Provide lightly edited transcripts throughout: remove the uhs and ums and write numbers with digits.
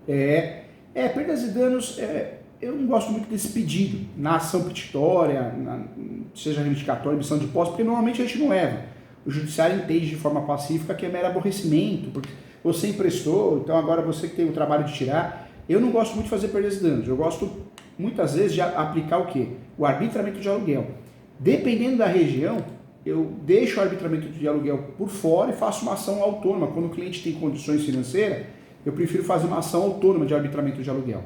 Perdas e danos, eu não gosto muito desse pedido, na ação petitória, seja reivindicatória, emissão de posse, porque normalmente a gente não leva. O judiciário entende de forma pacífica que é mero aborrecimento, porque você emprestou, então agora você que tem o trabalho de tirar. Eu não gosto muito de fazer perdas e danos, eu gosto muitas vezes de aplicar o quê? O arbitramento de aluguel. Dependendo da região, eu deixo o arbitramento de aluguel por fora e faço uma ação autônoma. Quando o cliente tem condições financeiras, eu prefiro fazer uma ação autônoma de arbitramento de aluguel.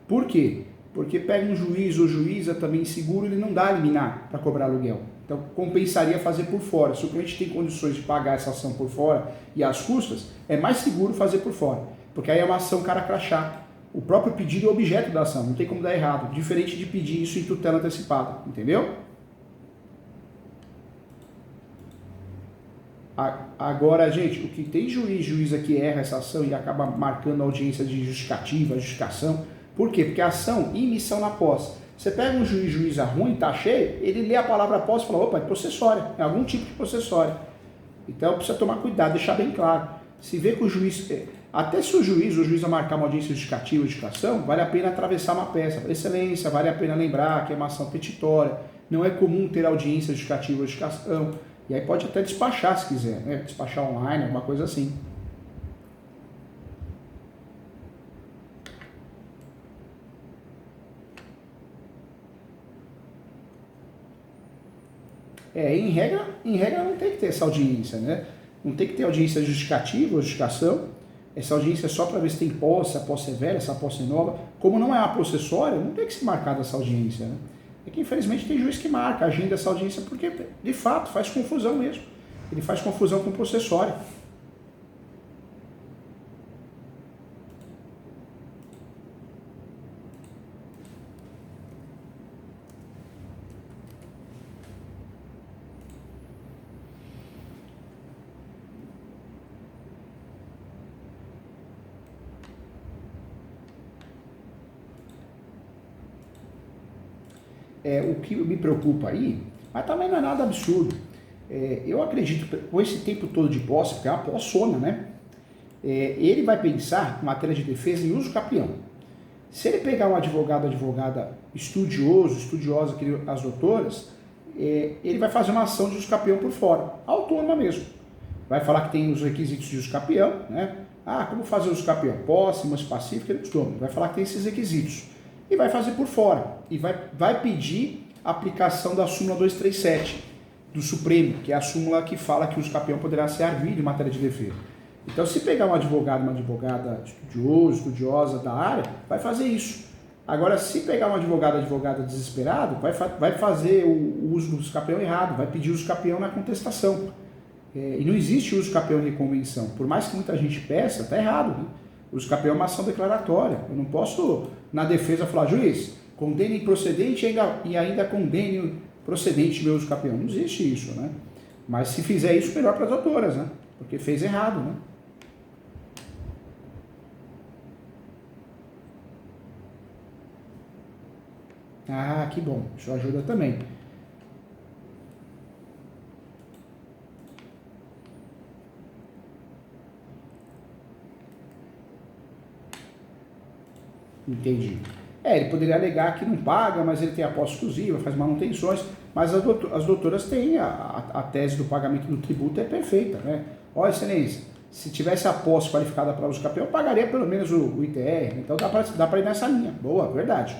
Por quê? Porque pega um juiz ou juíza também seguro, ele não dá liminar para cobrar aluguel. Então compensaria fazer por fora. Se o cliente tem condições de pagar essa ação por fora e as custas, é mais seguro fazer por fora. Porque aí é uma ação cara crachá. O próprio pedido é objeto da ação, não tem como dar errado. Diferente de pedir isso em tutela antecipada, entendeu? Agora, gente, o que tem juíza que erra essa ação e acaba marcando a audiência de justificativa, justificação. Por quê? Porque a ação e emissão na posse. Você pega um juíza ruim, tá cheio, ele lê a palavra posse e fala, opa, é processória, é algum tipo de processória. Então precisa tomar cuidado, deixar bem claro. Se vê que o juiz, até se o juiz marcar uma audiência justificativa, justificação, vale a pena atravessar uma peça. Para excelência, vale a pena lembrar que é uma ação petitória, não é comum ter audiência justificativa, justificação. E aí pode até despachar se quiser, né? Despachar online, alguma coisa assim. Em regra não tem que ter essa audiência, né? Não tem que ter audiência justificativa ou justificação. Essa audiência é só para ver se tem posse, se a posse é velha, se a posse é nova. Como não é uma processória, não tem que ser marcada essa audiência, né? É que infelizmente tem juiz que marca, agenda essa audiência porque de fato faz confusão mesmo. Ele faz confusão com o processório. O que me preocupa aí, mas também não é nada absurdo. Eu acredito, com esse tempo todo de posse, porque é uma possona, né? Ele vai pensar, em matéria de defesa, em uso capião. Se ele pegar um advogada estudiosa, que as doutoras, ele vai fazer uma ação de uso capião por fora, autônoma mesmo. Vai falar que tem os requisitos de uso capião, né? Como fazer uso capião? Posse, moça pacífica, ele vai falar que tem esses requisitos. E vai fazer por fora. E vai pedir a aplicação da súmula 237 do Supremo, que é a súmula que fala que o uso capião poderá ser arguido em matéria de defesa. Então, se pegar uma advogada estudiosa da área, vai fazer isso. Agora, se pegar uma advogada desesperado, vai fazer o uso do uso capião errado, vai pedir o uso capião na contestação. E não existe uso capião em reconvenção. Por mais que muita gente peça, está errado, né? O uso capião é uma ação declaratória. Eu não posso, na defesa, falar, juiz, condene improcedente e ainda condene procedente meu uso capião. Não existe isso, né? Mas se fizer isso, melhor para as autoras, né? Porque fez errado, né? Que bom. Isso ajuda também. Entendi. Ele poderia alegar que não paga, mas ele tem a posse exclusiva, faz manutenções, mas as doutoras têm a tese do pagamento do tributo é perfeita, né? Excelência, se tivesse a posse qualificada para uso capião, eu pagaria pelo menos o ITR, então dá para ir nessa linha. Boa, verdade.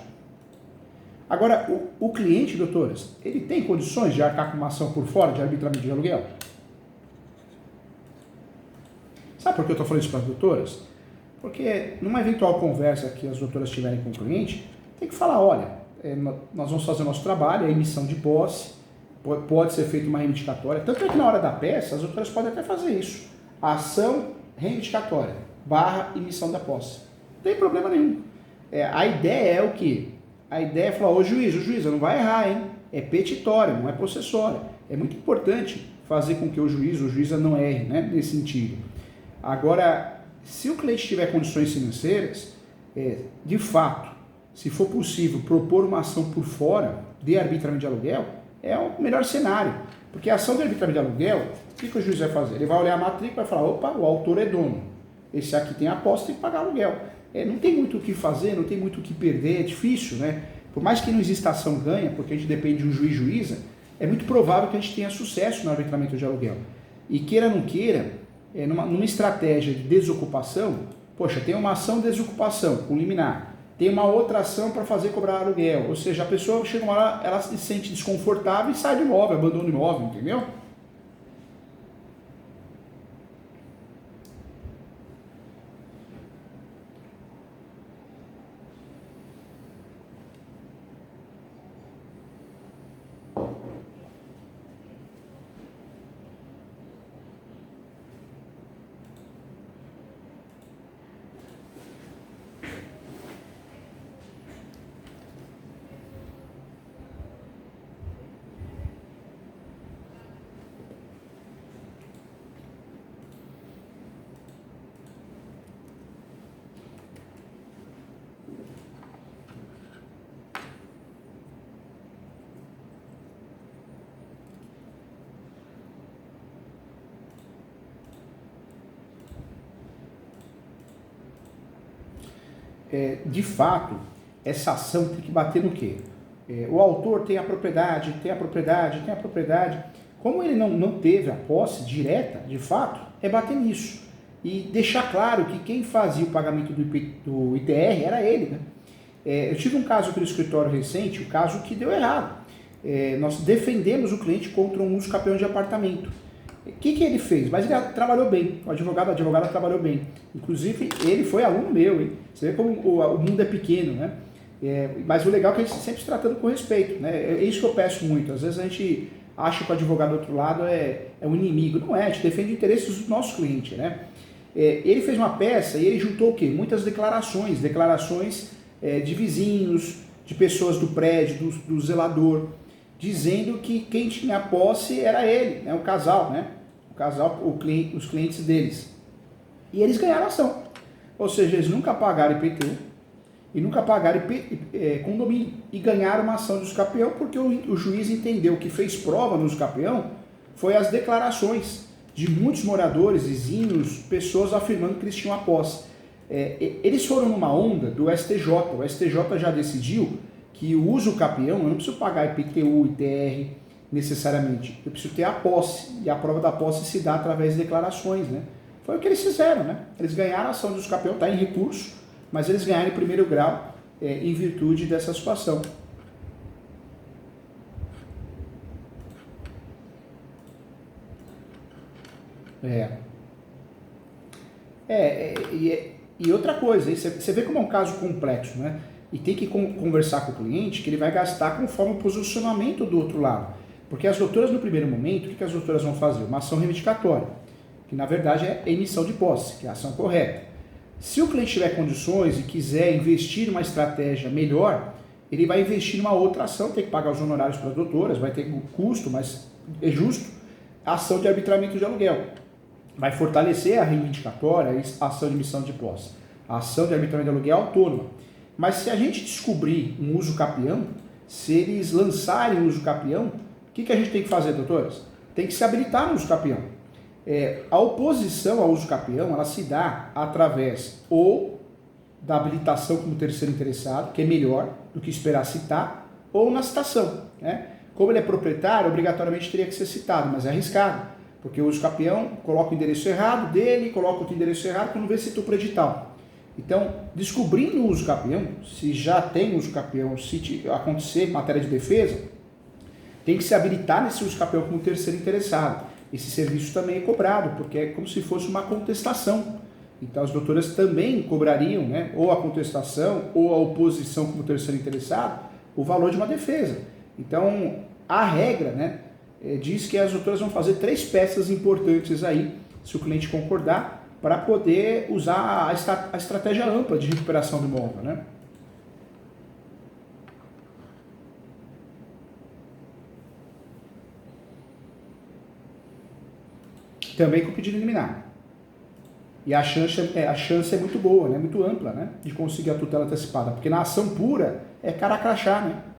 Agora, o cliente, doutoras, ele tem condições de arcar com uma ação por fora de arbitramento de aluguel? Sabe por que eu estou falando isso para as doutoras? Porque numa eventual conversa que as doutoras tiverem com o cliente, tem que falar, olha, nós vamos fazer o nosso trabalho, a emissão de posse, pode ser feita uma reivindicatória, tanto é que na hora da peça, as doutoras podem até fazer isso. A ação reivindicatória, / emissão da posse. Não tem problema nenhum. A ideia é o quê? A ideia é falar, juíza, não vai errar, hein? É petitória, não é processória. É muito importante fazer com que o juiz ou juíza não erre, né, nesse sentido. Agora, se o cliente tiver condições financeiras, de fato, se for possível propor uma ação por fora de arbitramento de aluguel, é o melhor cenário. Porque a ação de arbitramento de aluguel, o que o juiz vai fazer? Ele vai olhar a matrícula e vai falar, opa, o autor é dono. esse aqui tem a posse, tem que pagar aluguel. Não tem muito o que fazer, não tem muito o que perder, é difícil, né? Por mais que não exista ação ganha, porque a gente depende de um juiz juíza, é muito provável que a gente tenha sucesso no arbitramento de aluguel. E queira ou não queira, numa estratégia de desocupação, poxa, tem uma ação de desocupação com liminar, tem uma outra ação para fazer cobrar aluguel, ou seja, a pessoa chega uma hora, ela se sente desconfortável e sai do imóvel, abandona o imóvel, entendeu? De fato, essa ação tem que bater no quê? O autor tem a propriedade, tem a propriedade, tem a propriedade. Como ele não teve a posse direta, de fato, é bater nisso. E deixar claro que quem fazia o pagamento do ITR era ele, né? Eu tive um caso aqui no escritório recente, um caso que deu errado. Nós defendemos o cliente contra um uso capião de apartamento. O que ele fez? Mas ele trabalhou bem, a advogada trabalhou bem. Inclusive, ele foi aluno meu, hein? Você vê como o mundo é pequeno, né? Mas o legal é que a gente sempre se tratando com respeito, né? É isso que eu peço muito. Às vezes a gente acha que o advogado do outro lado é um inimigo. Não é, a gente defende os interesses do nosso cliente, né? Ele fez uma peça e ele juntou o quê? Muitas declarações de vizinhos, de pessoas do prédio, do zelador, dizendo que quem tinha posse era ele, né? O casal, né? Os clientes deles. E eles ganharam a ação. Ou seja, eles nunca pagaram IPTU e nunca pagaram condomínio. E ganharam uma ação de uso capião porque o juiz entendeu que fez prova no uso capião foi as declarações de muitos moradores, vizinhos, pessoas afirmando que eles tinham a posse. Eles foram numa onda do STJ. O STJ já decidiu que o uso capião, eu não preciso pagar IPTU, ITR necessariamente, eu preciso ter a posse, e a prova da posse se dá através de declarações, né? Foi o que eles fizeram, né? Eles ganharam a ação de uso capião, está em recurso, mas eles ganharam em primeiro grau em virtude dessa situação. E outra coisa, você vê como é um caso complexo, né? E tem que conversar com o cliente que ele vai gastar conforme o posicionamento do outro lado. Porque as doutoras, no primeiro momento, o que as doutoras vão fazer? Uma ação reivindicatória, que na verdade é emissão de posse, que é a ação correta. Se o cliente tiver condições e quiser investir em uma estratégia melhor, ele vai investir em uma outra ação, tem que pagar os honorários para as doutoras, vai ter um custo, mas é justo, a ação de arbitramento de aluguel. Vai fortalecer a reivindicatória, a ação de emissão de posse. A ação de arbitramento de aluguel é autônoma. Mas se a gente descobrir um uso capião, se eles lançarem o uso capião, o que a gente tem que fazer, doutoras? Tem que se habilitar no uso capião. A oposição ao uso capião, ela se dá através ou da habilitação como terceiro interessado, que é melhor do que esperar citar, ou na citação, né? Como ele é proprietário, obrigatoriamente teria que ser citado, mas é arriscado, porque o uso capião coloca o endereço errado dele, coloca outro endereço errado, quando vê se citou para o edital. Então, descobrindo o uso capião, se já tem uso capião, se acontecer matéria de defesa, tem que se habilitar nesse uso capião como terceiro interessado. Esse serviço também é cobrado, porque é como se fosse uma contestação. Então, as doutoras também cobrariam, né, ou a contestação ou a oposição como terceiro interessado, o valor de uma defesa. Então, a regra, né, diz que as doutoras vão fazer 3 peças importantes aí, se o cliente concordar, para poder usar a estratégia ampla de recuperação do imóvel, né? Também com pedido liminar. E a chance é muito boa, né? Muito ampla, né? De conseguir a tutela antecipada. Porque na ação pura é cara crachá, né?